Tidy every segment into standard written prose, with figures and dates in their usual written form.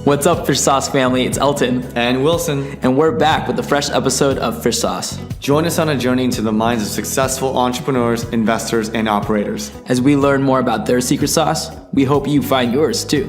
What's up, Fish Sauce family? It's Elton and Wilson, and we're back with a fresh episode of Fish Sauce. Join us on a journey into the minds of successful entrepreneurs, investors, and operators. As we learn more about their secret sauce, we hope you find yours too.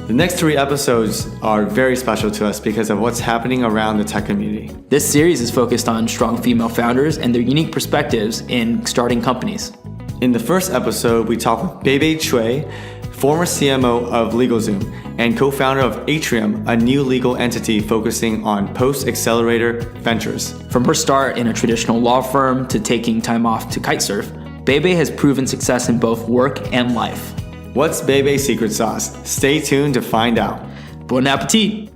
The next 3 episodes are very special to us because of what's happening around the tech community. This series is focused on strong female founders and their unique perspectives in starting companies. In the first episode, we talk with Bebe Chueh, former CMO of LegalZoom and co-founder of Atrium, a new legal entity focusing on post-accelerator ventures. From her start in a traditional law firm to taking time off to kitesurf, Bebe has proven success in both work and life. What's Bebe's secret sauce? Stay tuned to find out. Bon appetit!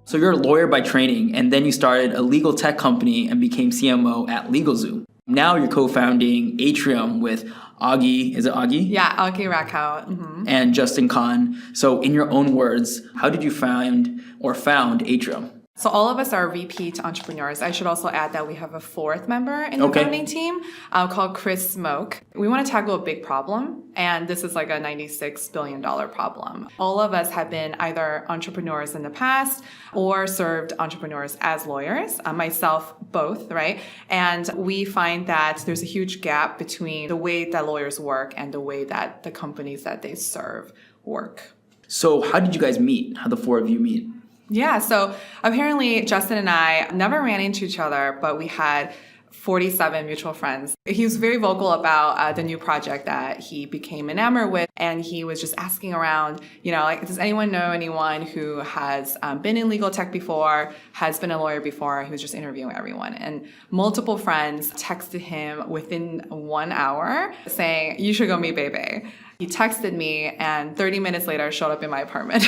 So you're a lawyer by training, and then you started a legal tech company and became CMO at LegalZoom. Now you're co-founding Atrium with Augie, is it Augie? Yeah, Augie Rakau. Mm-hmm. And Justin Kahn. So in your own words, how did you found Atrium? So all of us are repeat entrepreneurs. I should also add that we have a 4th member in the founding team called Chris Smoke. We want to tackle a big problem, and this is like a $96 billion problem. All of us have been either entrepreneurs in the past or served entrepreneurs as lawyers, myself both, right? And we find that there's a huge gap between the way that lawyers work and the way that the companies that they serve work. So how did you guys meet? How the 4 of you meet? Yeah, so apparently Justin and I never ran into each other, but we had 47 mutual friends. He was very vocal about the new project that he became enamored with, and he was just asking around, does anyone know anyone who has been in legal tech before, has been a lawyer before? He was just interviewing everyone, and multiple friends texted him within 1 hour saying, you should go meet Bebe. He texted me, and 30 minutes later showed up in my apartment.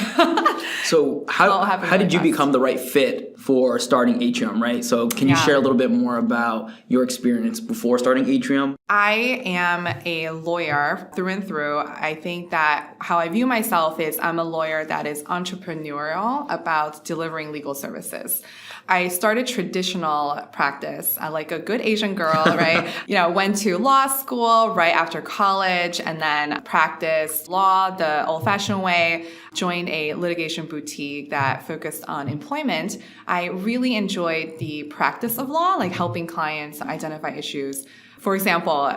So how did you become the right fit for starting Atrium, right? So can you share a little bit more about your experience before starting Atrium? I am a lawyer through and through. I think that how I view myself is I'm a lawyer that is entrepreneurial about delivering legal services. I started traditional practice like a good Asian girl, right? Went to law school right after college and then practiced law the old-fashioned way, joined a litigation boutique that focused on employment. I really enjoyed the practice of law, like helping clients identify issues. For example,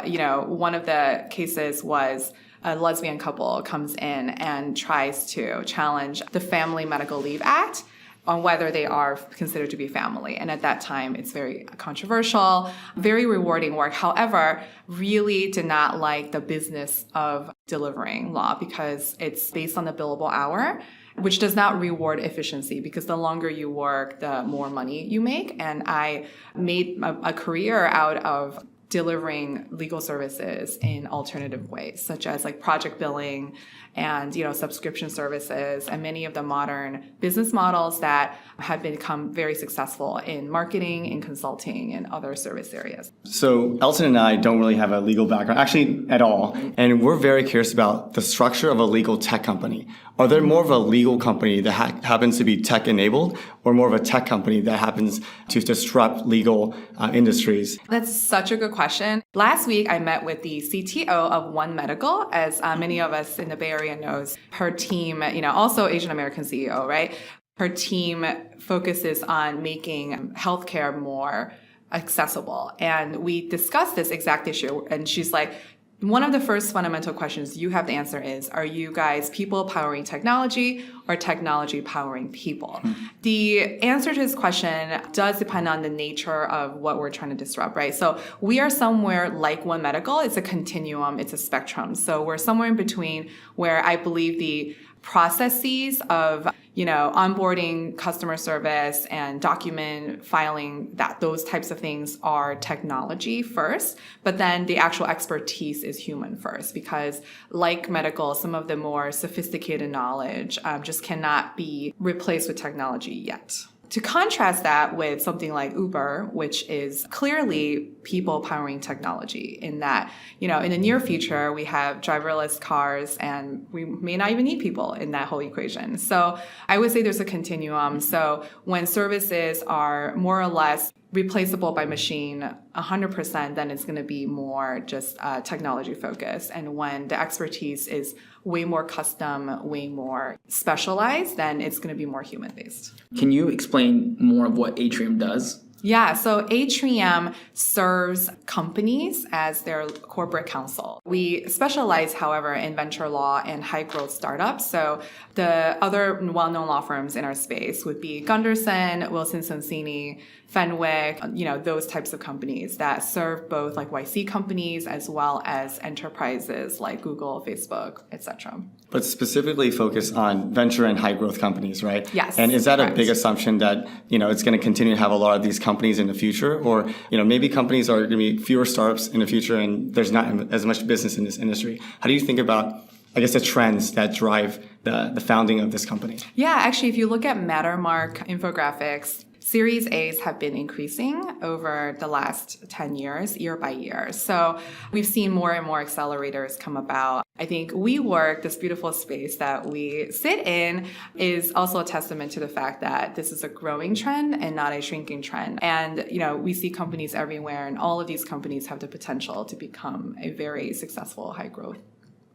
one of the cases was a lesbian couple comes in and tries to challenge the Family Medical Leave Act on whether they are considered to be family. And at that time, it's very controversial, very rewarding work. However, really did not like the business of delivering law because it's based on the billable hour, which does not reward efficiency because the longer you work, the more money you make. And I made a career out of delivering legal services in alternative ways, such as like project billing and subscription services and many of the modern business models that have become very successful in marketing, in consulting, and other service areas. So Elton and I don't really have a legal background, actually at all, and we're very curious about the structure of a legal tech company. Are there more of a legal company that happens to be tech-enabled or more of a tech company that happens to disrupt legal industries? That's such a good question. Last week, I met with the CTO of One Medical, as many of us in the Bay Area knows. Her team, also Asian American CEO, right? Her team focuses on making healthcare more accessible. And we discussed this exact issue. And she's like, one of the first fundamental questions you have to answer is, are you guys people powering technology or technology powering people? The answer to this question does depend on the nature of what we're trying to disrupt, right? So we are somewhere like One Medical. It's a continuum. It's a spectrum. So we're somewhere in between where I believe the processes of onboarding customer service and document filing, that those types of things are technology first, but then the actual expertise is human first, because like medical, some of the more sophisticated knowledge just cannot be replaced with technology yet. To contrast that with something like Uber, which is clearly people powering technology in that, in the near future, we have driverless cars and we may not even need people in that whole equation. So I would say there's a continuum. So when services are more or less replaceable by machine 100%, then it's going to be more just technology focused. And when the expertise is way more custom, way more specialized, then it's going to be more human based. Can you explain more of what Atrium does? Yeah, so Atrium serves companies as their corporate counsel. We specialize, however, in venture law and high growth startups. So the other well-known law firms in our space would be Gunderson, Wilson Sonsini, Fenwick, those types of companies that serve both like YC companies as well as enterprises like Google, Facebook, etc. But specifically focus on venture and high growth companies, right? Yes. And is that correct. a big assumption that, it's going to continue to have a lot of these companies in the future? Or, maybe companies are going to be fewer startups in the future and there's not as much business in this industry. How do you think about, I guess, the trends that drive the founding of this company? Yeah, actually, if you look at Mattermark infographics, Series A's have been increasing over the last 10 years, year by year. So we've seen more and more accelerators come about. I think WeWork, this beautiful space that we sit in, is also a testament to the fact that this is a growing trend and not a shrinking trend. And, we see companies everywhere, and all of these companies have the potential to become a very successful high growth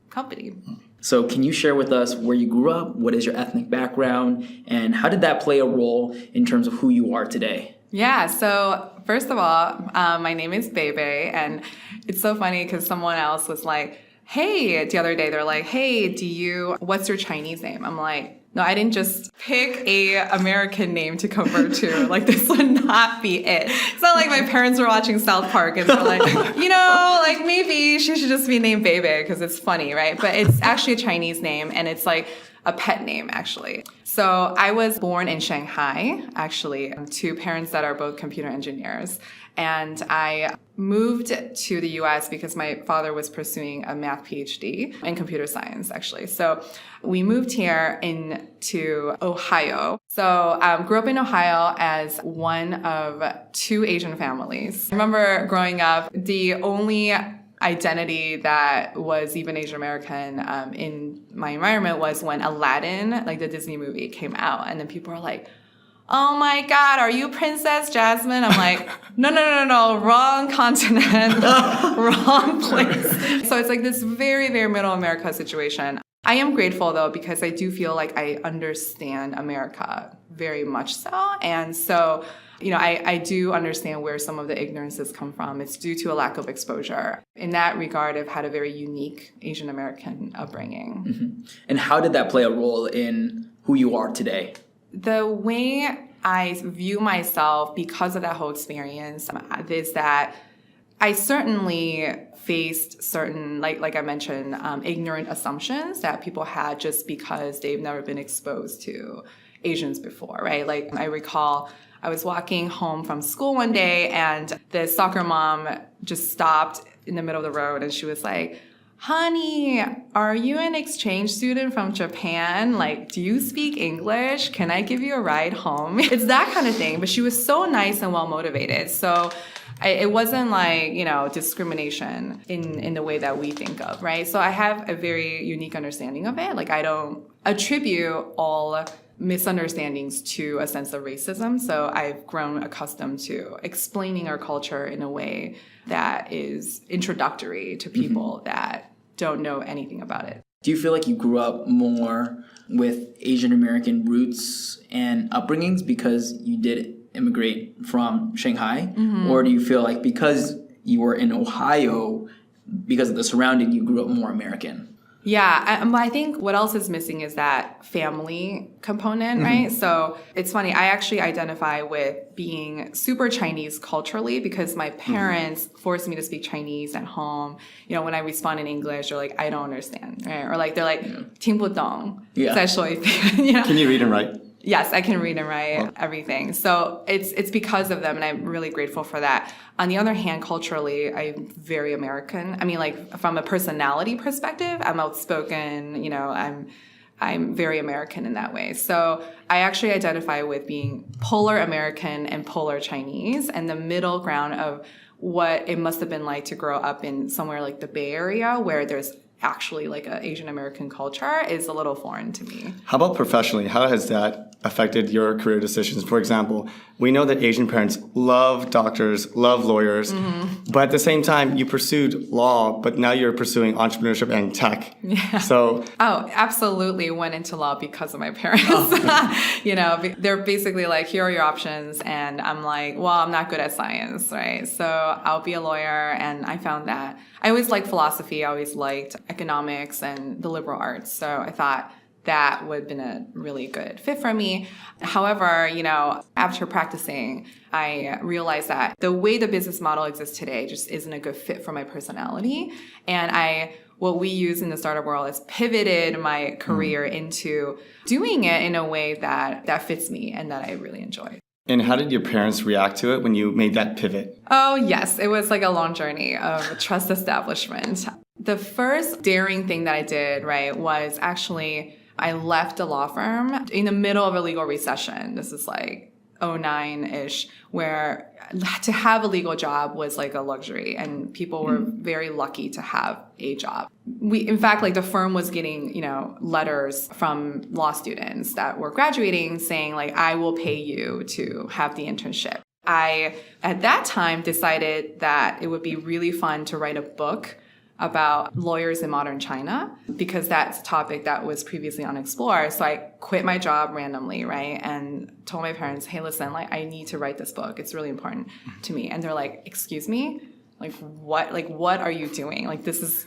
company. So can you share with us where you grew up, what is your ethnic background, and how did that play a role in terms of who you are today? Yeah, so first of all, my name is Bebe, and it's so funny because someone else was like, hey, the other day, they're like, hey, what's your Chinese name? I'm like, no, I didn't just pick a American name to convert to. Like, this would not be it. It's not like my parents were watching South Park and they're like, maybe she should just be named Bebe because it's funny, right? But it's actually a Chinese name, and it's like a pet name, actually. So I was born in Shanghai, actually, to parents that are both computer engineers. And I moved to the US because my father was pursuing a math PhD in computer science, actually. So we moved here into Ohio. So grew up in Ohio as one of two Asian families. I remember growing up, the only identity that was even Asian American in my environment was when Aladdin, like the Disney movie, came out. And then people were like, oh my God, are you Princess Jasmine? I'm like, no, wrong continent, wrong place. So it's like this very, very middle America situation. I am grateful though, because I do feel like I understand America very much so. And so, I do understand where some of the ignorances come from. It's due to a lack of exposure. In that regard, I've had a very unique Asian American upbringing. Mm-hmm. And how did that play a role in who you are today? The way I view myself because of that whole experience is that I certainly faced certain, like I mentioned, ignorant assumptions that people had just because they've never been exposed to Asians before, right? Like I recall I was walking home from school one day and the soccer mom just stopped in the middle of the road and she was like, honey, are you an exchange student from Japan? Like, do you speak English? Can I give you a ride home? It's that kind of thing. But she was so nice and well-motivated. So it wasn't like, discrimination in the way that we think of, right? So I have a very unique understanding of it. Like, I don't attribute all misunderstandings to a sense of racism. So I've grown accustomed to explaining our culture in a way that is introductory to people that don't know anything about it. Do you feel like you grew up more with Asian American roots and upbringings because you did immigrate from Shanghai? Mm-hmm. Or do you feel like because you were in Ohio, because of the surrounding, you grew up more American? Yeah, I think what else is missing is that family component, right? So it's funny, I actually identify with being super Chinese culturally because my parents forced me to speak Chinese at home. When I respond in English, they're like, I don't understand, right? Or like, they're like, 听不懂. Yeah. Can you read and write? Yes, I can read and write everything. So it's because of them, and I'm really grateful for that. On the other hand, culturally, I'm very American. I mean, like, from a personality perspective, I'm outspoken, I'm very American in that way. So I actually identify with being polar American and polar Chinese, and the middle ground of what it must have been like to grow up in somewhere like the Bay Area, where there's actually like an Asian American culture is a little foreign to me. How about professionally? How has that affected your career decisions? For example, we know that Asian parents love doctors, love lawyers, but at the same time, you pursued law, but now you're pursuing entrepreneurship and tech. Yeah. So, Absolutely went into law because of my parents. They're basically like, here are your options. And I'm like, well, I'm not good at science, right? So I'll be a lawyer. And I found that I always liked philosophy. I always liked economics and the liberal arts. So I thought that would have been a really good fit for me. However, after practicing, I realized that the way the business model exists today just isn't a good fit for my personality. And what we use in the startup world is pivoted my career into doing it in a way that fits me and that I really enjoy. and how did your parents react to it when you made that pivot? Oh, yes. It was like a long journey of trust establishment. The first daring thing that I did, right, was actually I left a law firm in the middle of a legal recession. This is like 09-ish, where to have a legal job was like a luxury, and people were very lucky to have a job. In fact, like the firm was getting, letters from law students that were graduating saying like, I will pay you to have the internship. I, at that time, decided that it would be really fun to write a book about lawyers in modern China, because that's a topic that was previously unexplored. So I quit my job randomly, right? And told my parents, hey, listen, like I need to write this book. It's really important to me. And they're like, excuse me? Like what are you doing? Like this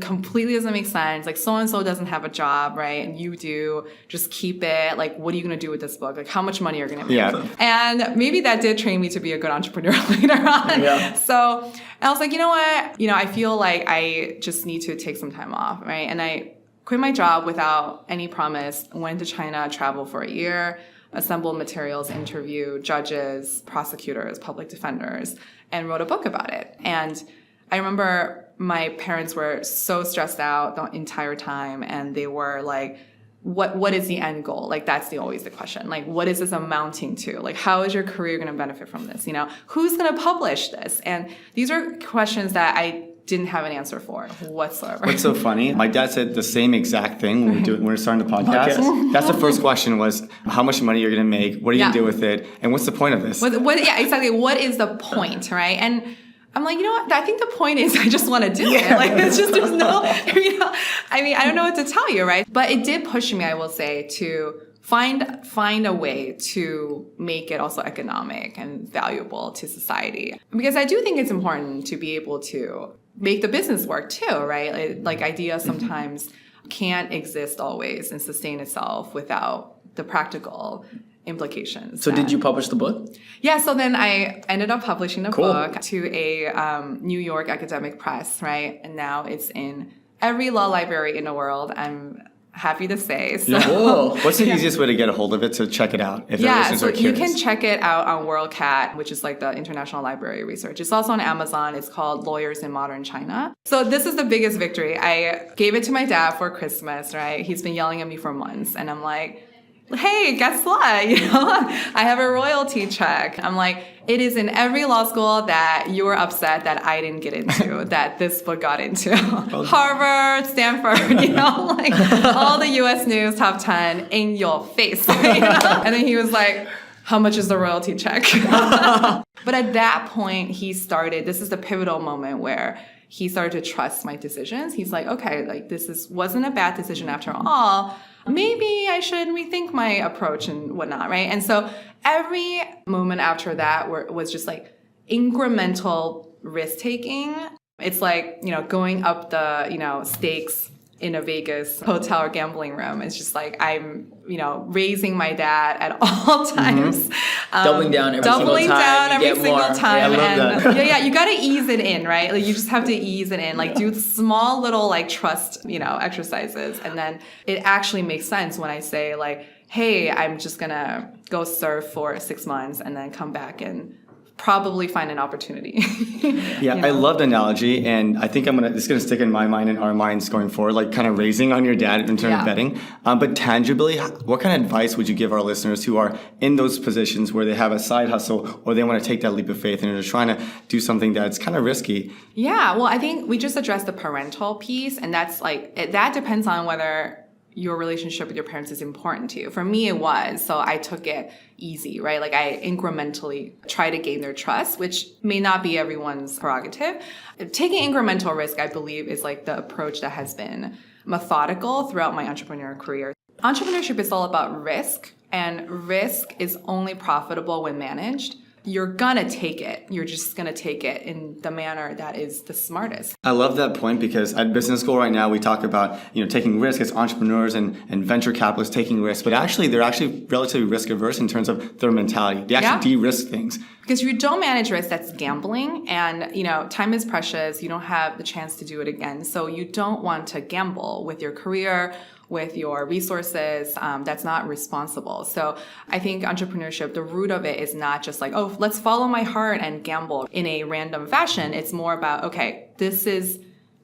completely doesn't make sense. Like so-and-so doesn't have a job, right? And you do. Just keep it. Like, what are you going to do with this book? Like, how much money are you going to make? Yeah. And maybe that did train me to be a good entrepreneur later on. Yeah. So I was like, you know what? I feel like I just need to take some time off, right? And I quit my job without any promise, went to China, traveled for a year, assembled materials, interviewed judges, prosecutors, public defenders, and wrote a book about it. And I remember my parents were so stressed out the entire time, and they were like, what is the end goal? Like, that's always the question. Like, what is this amounting to? Like, how is your career going to benefit from this? Who's going to publish this? And these are questions that I didn't have an answer for whatsoever. What's so funny? My dad said the same exact thing when we were starting the podcast. That's the first question was, how much money you're going to make? What are you going to do with it? And what's the point of this? Yeah, exactly. What is the point, right? And I'm like, you know what? I think the point is I just want to do it. Like, it's just, there's no, I don't know what to tell you, right? But it did push me, I will say, to find a way to make it also economic and valuable to society. Because I do think it's important to be able to make the business work too, right? Like ideas sometimes can't exist always and sustain itself without the practical implications. So did you publish the book? Yeah, so then I ended up publishing the book to a New York academic press, right? And now it's in every law library in the world, I'm happy to say. So, what's the easiest way to get a hold of it to check it out if the listeners are curious? You can check it out on WorldCat, which is like the International Library of Research. It's also on Amazon. It's called Lawyers in Modern China. So this is the biggest victory. I gave it to my dad for Christmas, right? He's been yelling at me for months, and I'm like, hey, guess what? I have a royalty check. I'm like, it is in every law school that you were upset that I didn't get into, that this book got into. Harvard, Stanford, like all the US News top 10 in your face. And then he was like, how much is the royalty check? But at that point, this is the pivotal moment where he started to trust my decisions. He's like, okay, like wasn't a bad decision after all. Maybe I should rethink my approach and whatnot, right? And so every moment after that was just like incremental risk-taking. It's like, going up the, stakes in a Vegas hotel or gambling room. It's just like I'm, raising my dad at all times. Doubling down every single time. And you got to ease it in, right? Like you just have to ease it in, like do small little like trust, exercises. And then it actually makes sense when I say like, hey, I'm just going to go surf for 6 months and then come back in probably find an opportunity. Yeah, I love the analogy, and I think it's gonna stick in my mind and our minds going forward, like kind of raising on your dad in terms of betting. But tangibly, what kind of advice would you give our listeners who are in those positions where they have a side hustle or they want to take that leap of faith and they're trying to do something that's kind of risky? Yeah, well, I think we just addressed the parental piece, and that's that depends on whether your relationship with your parents is important to you. For me, it was. So I took it easy, right? Like I incrementally try to gain their trust, which may not be everyone's prerogative. Taking incremental risk, I believe, is like the approach that has been methodical throughout my entrepreneurial career. Entrepreneurship is all about risk, and risk is only profitable when managed. You're gonna take it. You're just gonna take it in the manner that is the smartest. I love that point because at Business School right now we talk about taking risk as entrepreneurs and venture capitalists taking risks, but actually they're actually relatively risk averse in terms of their mentality. They actually de-risk things. Because if you don't manage risk, that's gambling, and time is precious. You don't have the chance to do it again, so you don't want to gamble with your career, with your resources. That's not responsible. So I think entrepreneurship, the root of it is not just like, oh, let's follow my heart and gamble in a random fashion. It's more about, okay, this is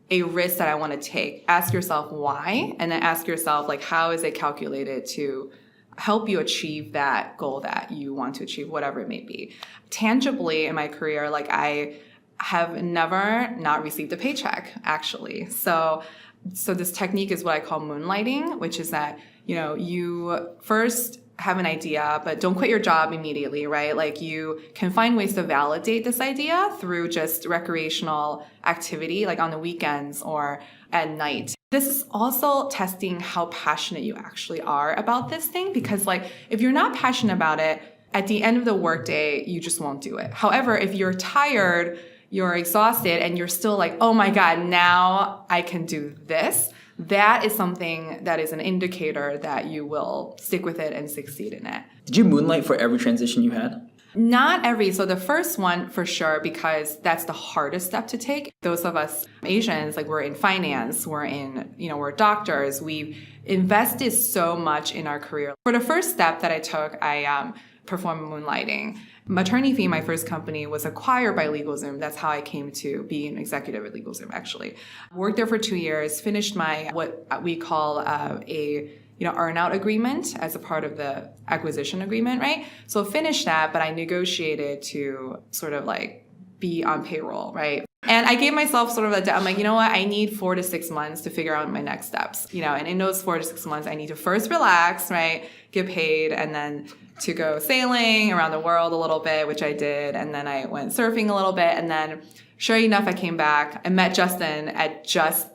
a risk that I want to take. Ask yourself why, and then ask yourself, like, how is it calculated to help you achieve that goal that you want to achieve, whatever it may be. Tangibly in my career, like I have never not received a paycheck, actually. So this technique is what I call moonlighting, which is that, you first have an idea, but don't quit your job immediately, right? Like you can find ways to validate this idea through just recreational activity, like on the weekends or at night. This is also testing how passionate you actually are about this thing, because like if you're not passionate about it, at the end of the workday, you just won't do it. However, if you're tired, you're exhausted, and you're still like, oh my God, now I can do this, that is something that is an indicator that you will stick with it and succeed in it. Did you moonlight for every transition you had? Not every. So the first one for sure, because that's the hardest step to take. Those of us Asians, like we're in finance, we're doctors, we've invested so much in our career. For the first step that I took, I performed moonlighting. Maternity Fee, my first company, was acquired by LegalZoom. That's how I came to be an executive at LegalZoom, actually. Worked there for 2 years, finished my, what we call a earn-out agreement as a part of the acquisition agreement, right? So finished that, but I negotiated to sort of like be on payroll, right? And I gave myself sort of I'm like, you know what? I need 4 to 6 months to figure out my next steps, and in those 4 to 6 months, I need to first relax, right? Get paid, and then to go sailing around the world a little bit, which I did. And then I went surfing a little bit. And then sure enough, I came back. I met Justin at just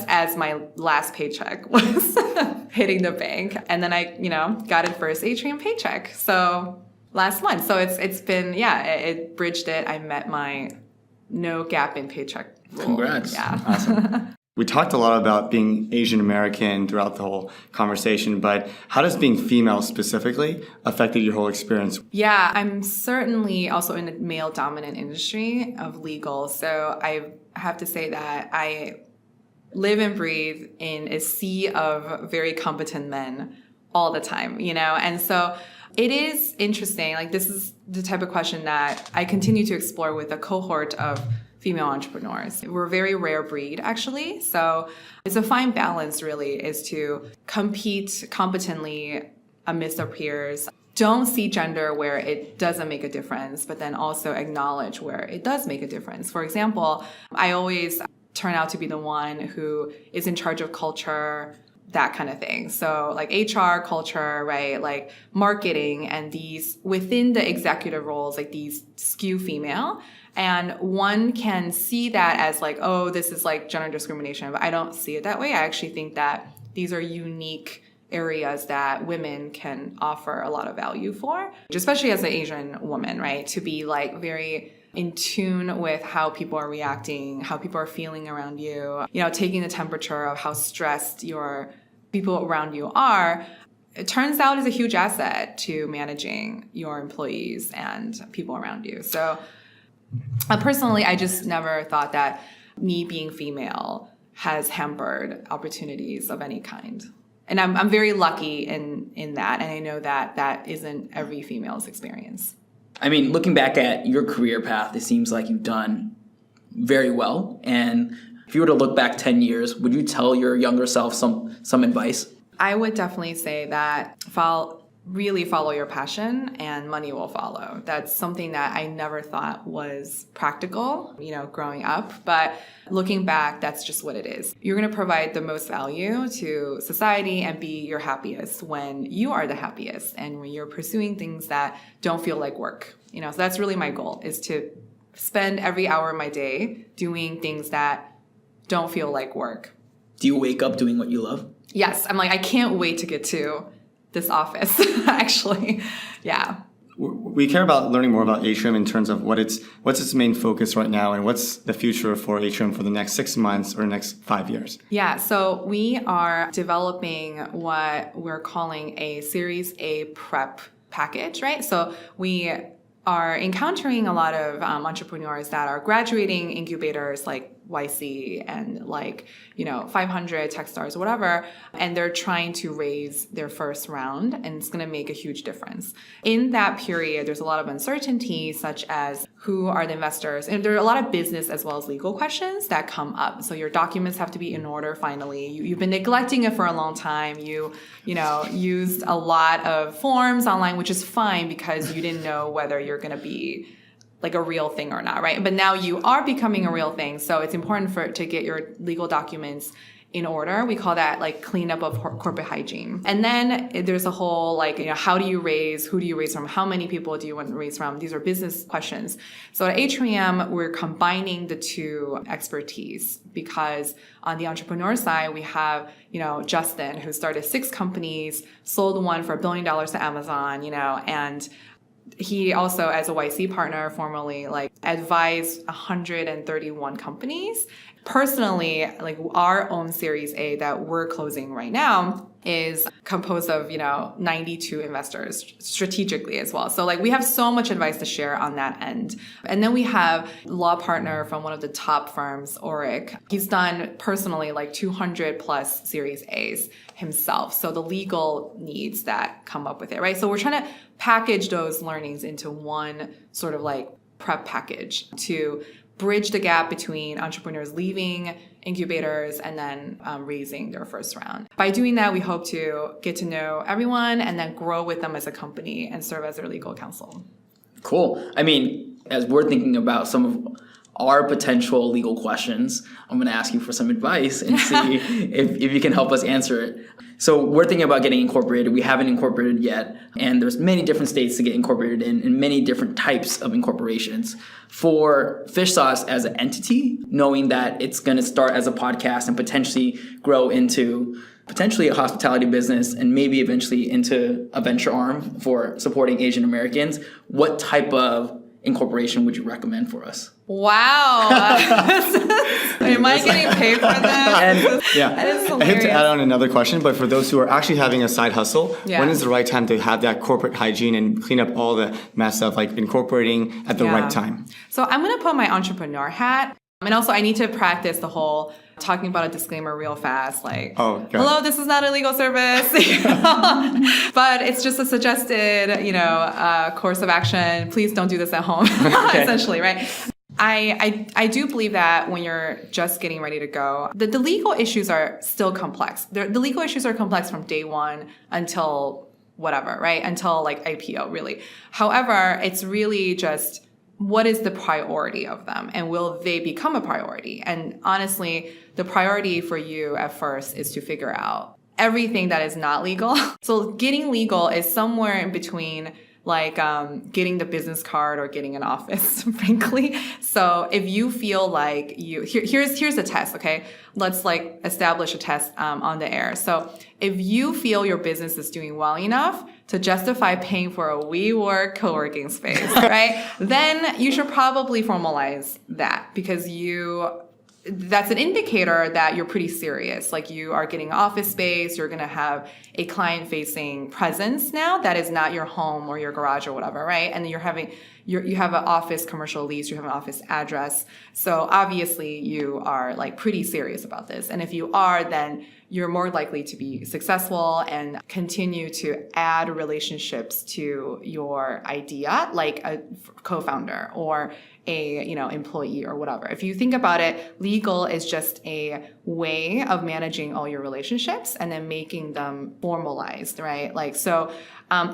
as my last paycheck was hitting the bank. And then I, got a first Atrium paycheck. So last month. So it's been, it bridged it. I met my no gap in paycheck rule. Congrats. Yeah. Awesome. We talked a lot about being Asian American throughout the whole conversation, but how does being female specifically affected your whole experience? Yeah, I'm certainly also in a male-dominant industry of legal, so I have to say that I live and breathe in a sea of very competent men all the time, and so it is interesting. Like this is the type of question that I continue to explore with a cohort of female entrepreneurs. We're a very rare breed, actually. So it's a fine balance, really, is to compete competently amidst our peers. Don't see gender where it doesn't make a difference, but then also acknowledge where it does make a difference. For example, I always turn out to be the one who is in charge of culture, that kind of thing. So like HR, culture, right? Like marketing, and these within the executive roles, like these skew female. And one can see that as like, oh, this is like gender discrimination, but I don't see it that way. I actually think that these are unique areas that women can offer a lot of value for, especially as an Asian woman, right? To be like very in tune with how people are reacting, how people are feeling around you, taking the temperature of how stressed your people around you are. It turns out is a huge asset to managing your employees and people around you. So personally, I just never thought that me being female has hampered opportunities of any kind. And I'm very lucky in that. And I know that that isn't every female's experience. I mean, looking back at your career path, it seems like you've done very well. And if you were to look back 10 years, would you tell your younger self some advice? I would definitely say that really follow your passion and money will follow. That's something that I never thought was practical, growing up. But looking back, that's just what it is. You're going to provide the most value to society and be your happiest when you are the happiest and when you're pursuing things that don't feel like work. So that's really my goal, is to spend every hour of my day doing things that don't feel like work. Do you wake up doing what you love? Yes. I'm like, I can't wait to get to this office, actually. Yeah. We care about learning more about Atrium in terms of what's its main focus right now and what's the future for Atrium for the next 6 months or next 5 years. Yeah, so we are developing what we're calling a Series A prep package, right? So we are encountering a lot of entrepreneurs that are graduating incubators like YC and 500 Techstars or whatever, and they're trying to raise their first round, and it's going to make a huge difference. In that period, there's a lot of uncertainty, such as who are the investors, and there are a lot of business as well as legal questions that come up. So your documents have to be in order finally. You've been neglecting it for a long time. You used a lot of forms online, which is fine because you didn't know whether you're going to be like a real thing or not, right? But now you are becoming a real thing. So it's important to get your legal documents in order. We call that cleanup of corporate hygiene. And then there's a whole how do you raise, who do you raise from, how many people do you want to raise from? These are business questions. So at Atrium, we're combining the two expertise because on the entrepreneur side, we have, Justin, who started 6 companies, sold one for $1 billion to Amazon, and he also, as a YC partner, formerly advised 131 companies. Personally, our own Series A that we're closing right now is composed of, 92 investors strategically as well. So we have so much advice to share on that end. And then we have law partner from one of the top firms, Oric. He's done personally 200 plus Series A's himself. So the legal needs that come up with it, right? So we're trying to package those learnings into one sort of prep package to bridge the gap between entrepreneurs leaving incubators and then raising their first round. By doing that, we hope to get to know everyone and then grow with them as a company and serve as their legal counsel. Cool. I mean, as we're thinking about some of our potential legal questions, I'm going to ask you for some advice and see if you can help us answer it. So we're thinking about getting incorporated. We haven't incorporated yet, and there's many different states to get incorporated in and many different types of incorporations. For Fish Sauce as an entity, knowing that it's going to start as a podcast and potentially grow into potentially a hospitality business and maybe eventually into a venture arm for supporting Asian Americans, what type of incorporation would you recommend for us? Wow. Am I getting paid for this? Yeah. That is I hilarious. hate to add on another question, but for those who are actually having a side hustle, Yeah. when is the right time to have that corporate hygiene and clean up all the mess of incorporating at the Yeah. right time? So I'm going to put my entrepreneur hat. And also I need to practice the whole talking about a disclaimer real fast. Hello, this is not a legal service. But it's just a suggested, course of action. Please don't do this at home, essentially, right? I do believe that when you're just getting ready to go, the legal issues are still complex. The legal issues are complex from day one until whatever, right? Until IPO, really. However, it's really just what is the priority of them and will they become a priority? And honestly, the priority for you at first is to figure out everything that is not legal. So getting legal is somewhere in between getting the business card or getting an office, frankly. So if you feel here's a test, okay? Let's establish a test on the air. So if you feel your business is doing well enough to justify paying for a WeWork co-working space, right? Then you should probably formalize that because that's an indicator that you're pretty serious. You are getting office space, you're going to have a client-facing presence now that is not your home or your garage or whatever, right? And you have an office commercial lease, you have an office address. So obviously you are like pretty serious about this. And if you are, then you're more likely to be successful and continue to add relationships to your idea, like a co-founder or a employee or whatever. If you think about it, legal is just a way of managing all your relationships and then making them formalized, right? Like, so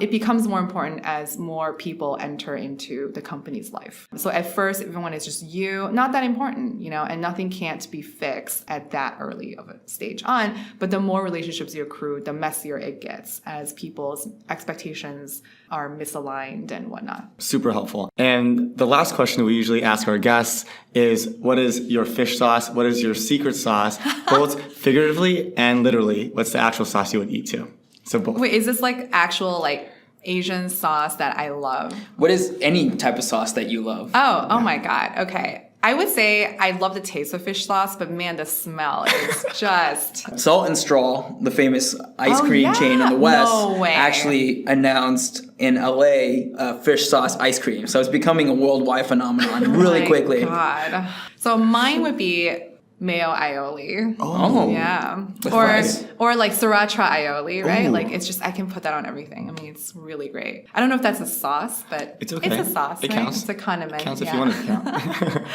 it becomes more important as more people enter into the company's life. So at first, everyone is just you, not that important, and nothing can't be fixed at that early of a stage on. But the more relationships you accrue, the messier it gets as people's expectations are misaligned and whatnot. Super helpful. And the last question we usually ask our guests is, what is your fish sauce? What is your secret sauce? Both figuratively and literally, what's the actual sauce you would eat too? So both. Wait, is this like actual like Asian sauce that I love? What is any type of sauce that you love? Oh my God. Okay. I would say I love the taste of fish sauce, but man, the smell is just... Salt and Straw, the famous ice cream chain in the West, actually announced in LA fish sauce ice cream. So it's becoming a worldwide phenomenon really quickly. God. So mine would be mayo aioli. Oh. Yeah. With rice. Or like sriracha aioli, right? Ooh. Like it's just, I can put that on everything. I mean, it's really great. I don't know if that's a sauce, but It's okay. It's a sauce, It right? counts. It's a condiment. It counts if you want it to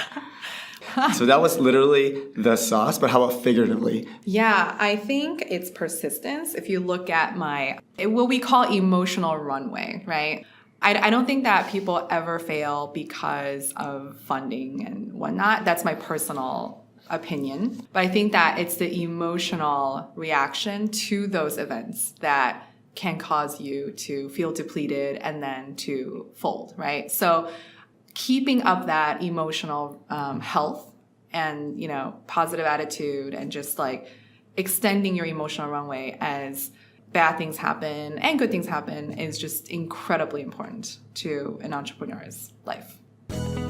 count. So that was literally the sauce, but how about figuratively? Yeah, I think it's persistence. If you look at what we call emotional runway, right? I don't think that people ever fail because of funding and whatnot. That's my personal opinion. But I think that it's the emotional reaction to those events that can cause you to feel depleted and then to fold, right? So keeping up that emotional health and, positive attitude and just like extending your emotional runway as bad things happen and good things happen is just incredibly important to an entrepreneur's life.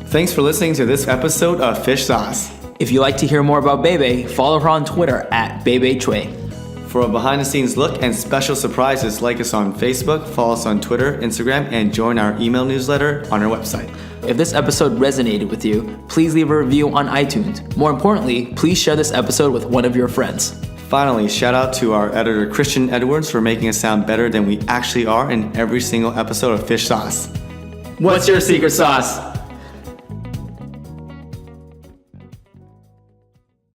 Thanks for listening to this episode of Fish Sauce. If you'd like to hear more about Bebe, follow her on Twitter at Bebe Chueh. For a behind-the-scenes look and special surprises, like us on Facebook, follow us on Twitter, Instagram, and join our email newsletter on our website. If this episode resonated with you, please leave a review on iTunes. More importantly, please share this episode with one of your friends. Finally, shout out to our editor, Christian Edwards, for making us sound better than we actually are in every single episode of Fish Sauce. What's your secret sauce?